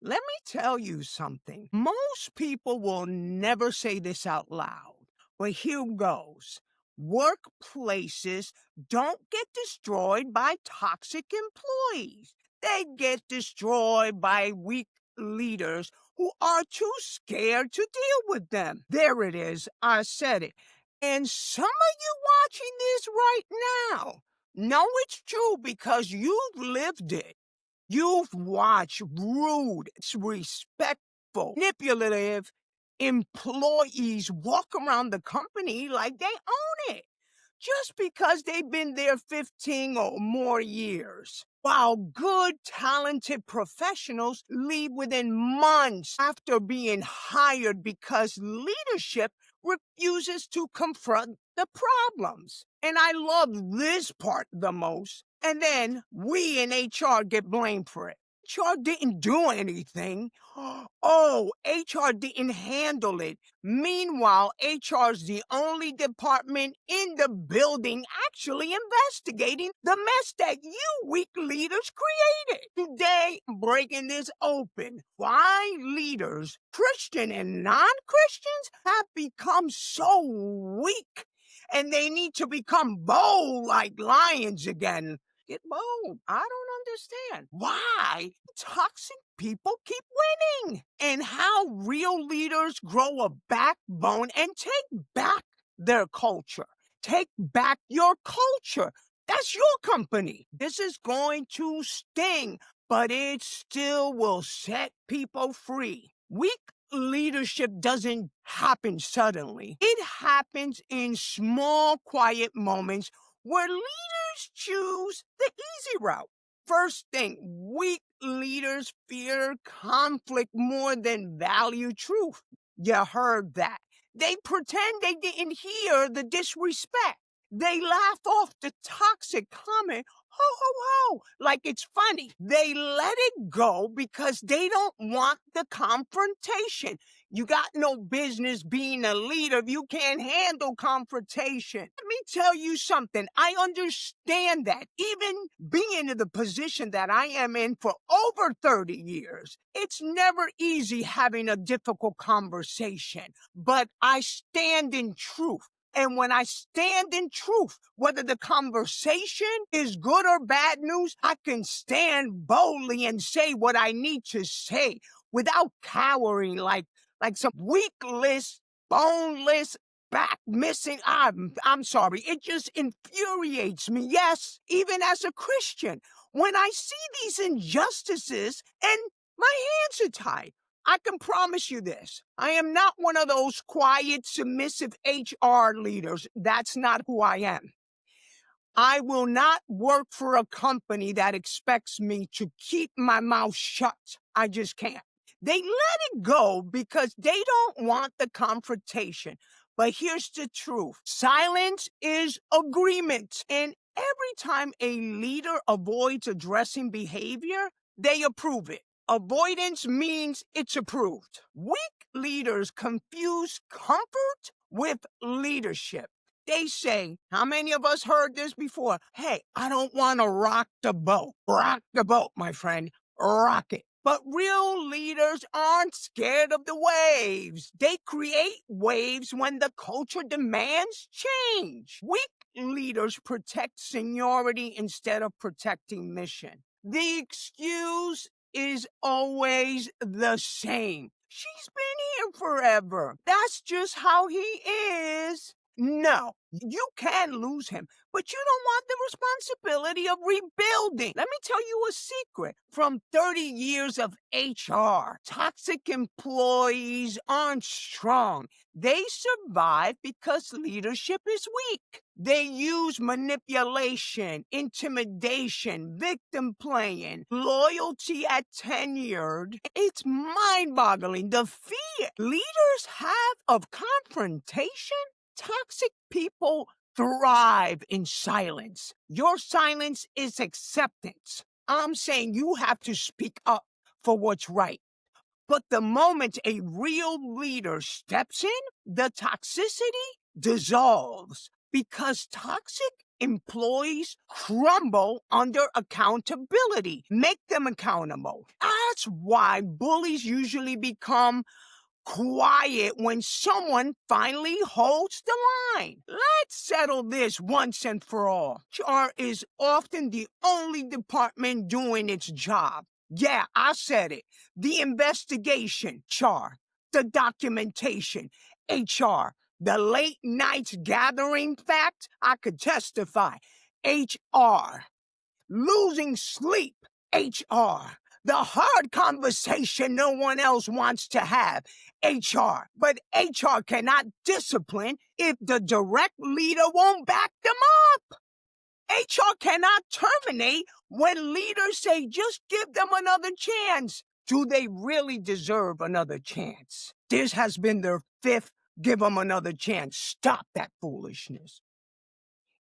Let me tell you something. Most people will never say this out loud, but here goes. Workplaces don't get destroyed by toxic employees. They get destroyed by weak leaders who are too scared to deal with them. There it is. I said it. And some of you watching this right now know it's true because you've lived it. You've watched rude, disrespectful, manipulative employees walk around the company like they own it just because they've been there 15 or more years. While good, talented professionals leave within months after being hired because leadership refuses to confront the problems. And I love this part the most. And then we in HR get blamed for it. HR didn't do anything. Oh, HR didn't handle it. Meanwhile, HR's the only department in the building actually investigating the mess that you weak leaders created. Today, I'm breaking this open. Why leaders, Christian and non-Christians, have become so weak and they need to become bold like lions again. Get bold. I don't understand why toxic people keep winning and how real leaders grow a backbone and take back their culture. Take back your culture. That's your company. This is going to sting, but it still will set people free. Weak leadership doesn't happen suddenly. It happens in small, quiet moments where leaders choose the easy route. First thing, weak leaders fear conflict more than value truth. You heard that. They pretend they didn't hear the disrespect. They laugh off the toxic comment, ho, ho, ho, like it's funny. They let it go because they don't want the confrontation. You got no business being a leader if you can't handle confrontation. Let me tell you something. I understand that. Even being in the position that I am in for over 30 years, it's never easy having a difficult conversation, but I stand in truth. And when I stand in truth, whether the conversation is good or bad news, I can stand boldly and say what I need to say without cowering like some weakless, boneless, back missing. I'm sorry. It just infuriates me. Yes, even as a Christian, when I see these injustices and my hands are tied. I can promise you this. I am not one of those quiet, submissive HR leaders. That's not who I am. I will not work for a company that expects me to keep my mouth shut. I just can't. They let it go because they don't want the confrontation. But here's the truth. Silence is agreement. And every time a leader avoids addressing behavior, they approve it. Avoidance means it's approved. Weak leaders confuse comfort with leadership. They say, how many of us heard this before? Hey, I don't want to rock the boat. Rock the boat, my friend. Rock it. But real leaders aren't scared of the waves. They create waves when the culture demands change. Weak leaders protect seniority instead of protecting mission. The excuse is always the same. She's been here forever. That's just how he is. No, you can lose him, but you don't want the responsibility of rebuilding. Let me tell you a secret. From 30 years of HR, toxic employees aren't strong. They survive because leadership is weak. They use manipulation, intimidation, victim playing, loyalty at tenured. It's mind-boggling the fear leaders have of confrontation. Toxic people thrive in silence. Your silence is acceptance. I'm saying you have to speak up for what's right. But the moment a real leader steps in, the toxicity dissolves because toxic employees crumble under accountability. Make them accountable. That's why bullies usually become quiet when someone finally holds the line. Let's settle this once and for all. HR is often the only department doing its job. Yeah, I said it. The investigation, HR. The documentation, HR. The late nights gathering facts, I could testify, HR. Losing sleep, HR. The hard conversation no one else wants to have, HR. But HR cannot discipline if the direct leader won't back them up. HR cannot terminate when leaders say, just give them another chance. Do they really deserve another chance? This has been their fifth give them another chance. Stop that foolishness.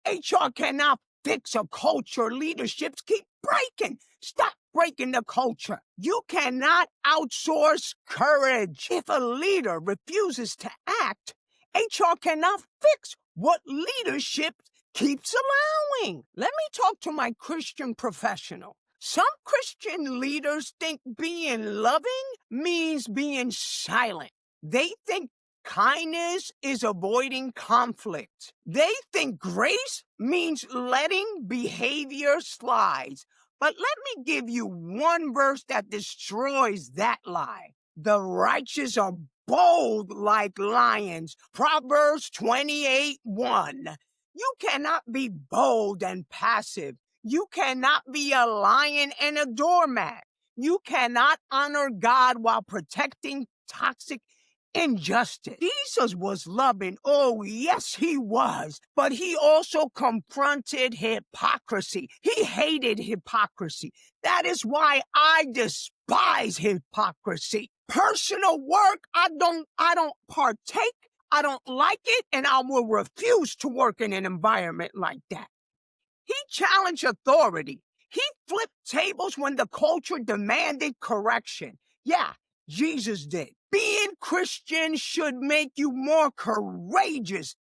HR cannot fix a culture leaderships keep breaking. Stop breaking the culture. You cannot outsource courage. If a leader refuses to act, HR cannot fix what leadership keeps allowing. Let me talk to my Christian professional. Some Christian leaders think being loving means being silent. They think kindness is avoiding conflict. They think grace means letting behavior slide. But let me give you one verse that destroys that lie. The righteous are bold like lions. Proverbs 28:1. You cannot be bold and passive. You cannot be a lion and a doormat. You cannot honor God while protecting toxic injustice. Jesus was loving. Oh, yes, he was. But he also confronted hypocrisy. He hated hypocrisy. That is why I despise hypocrisy. Personal work, I don't partake. I don't like it, and I will refuse to work in an environment like that. He challenged authority. He flipped tables when the culture demanded correction. Yeah, Jesus did. Being Christian should make you more courageous,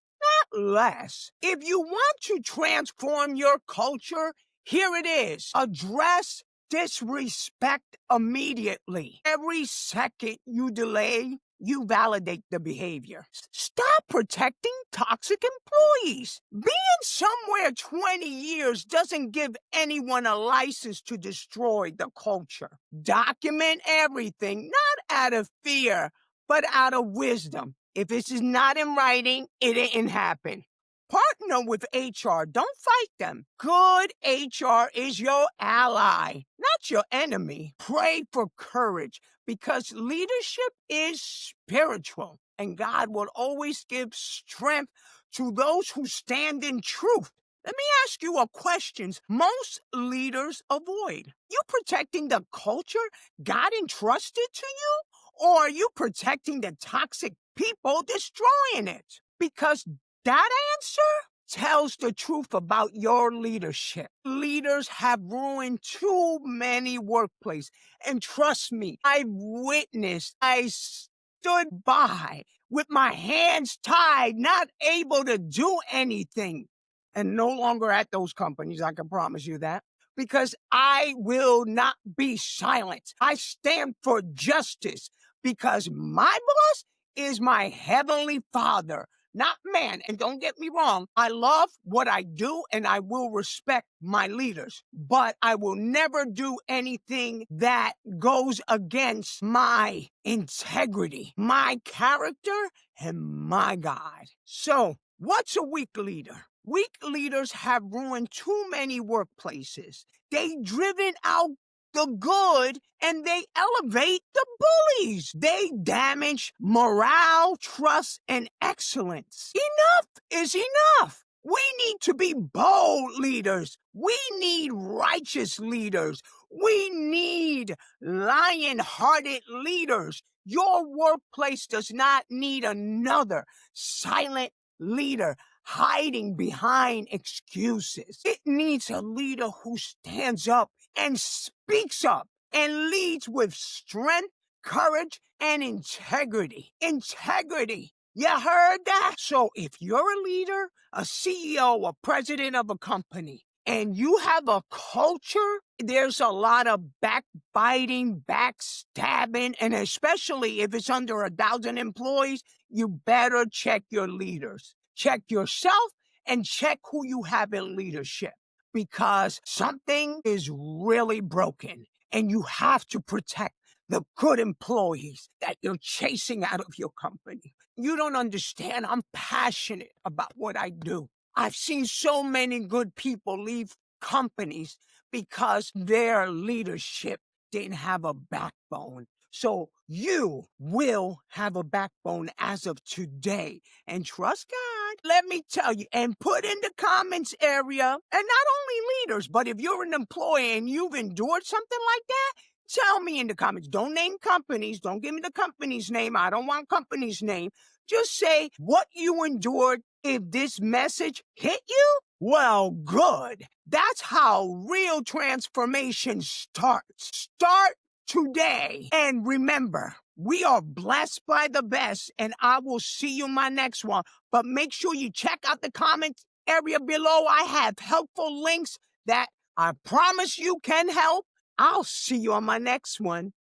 not less. If you want to transform your culture, here it is. Address disrespect immediately. Every second you delay, you validate the behavior. Stop protecting toxic employees. Being somewhere 20 years doesn't give anyone a license to destroy the culture. Document everything, not out of fear, but out of wisdom. If this is not in writing, it didn't happen. Partner with HR. Don't fight them. Good HR is your ally, not your enemy. Pray for courage because leadership is spiritual and God will always give strength to those who stand in truth. Let me ask you a question most leaders avoid. You protecting the culture God entrusted to you? Or are you protecting the toxic people destroying it? Because that answer tells the truth about your leadership. Leaders have ruined too many workplaces. And trust me, I've witnessed, I stood by with my hands tied, not able to do anything. And no longer at those companies, I can promise you that. Because I will not be silent. I stand for justice because my boss is my heavenly Father, not man. And don't get me wrong, I love what I do and I will respect my leaders, but I will never do anything that goes against my integrity, my character, and my God. So, what's a weak leader? Weak leaders have ruined too many workplaces. They've driven out the good and they elevate the bullies. They damage morale, trust, and excellence. Enough is enough. We need to be bold leaders. We need righteous leaders. We need lion-hearted leaders. Your workplace does not need another silent leader hiding behind excuses. It needs a leader who stands up and speaks up and leads with strength, courage, and integrity. Integrity. You heard that? So if you're a leader, a CEO, a president of a company, and you have a culture, there's a lot of backbiting, backstabbing, and especially if it's under 1,000 employees, you better check your leaders. Check yourself and check who you have in leadership, because something is really broken and you have to protect the good employees that you're chasing out of your company. You don't understand. I'm passionate about what I do. I've seen so many good people leave companies because their leadership didn't have a backbone. So you will have a backbone as of today. And trust God, let me tell you, and put in the comments area, and not only leaders, but if you're an employee and you've endured something like that, tell me in the comments. Don't name companies. Don't give me the company's name. I don't want company's name. Just say what you endured. If this message hit you, well, good. That's how real transformation starts. Start today. And remember, we are blessed by the best, and I will see you in my next one. But make sure you check out the comments area below. I have helpful links that I promise you can help. I'll see you on my next one.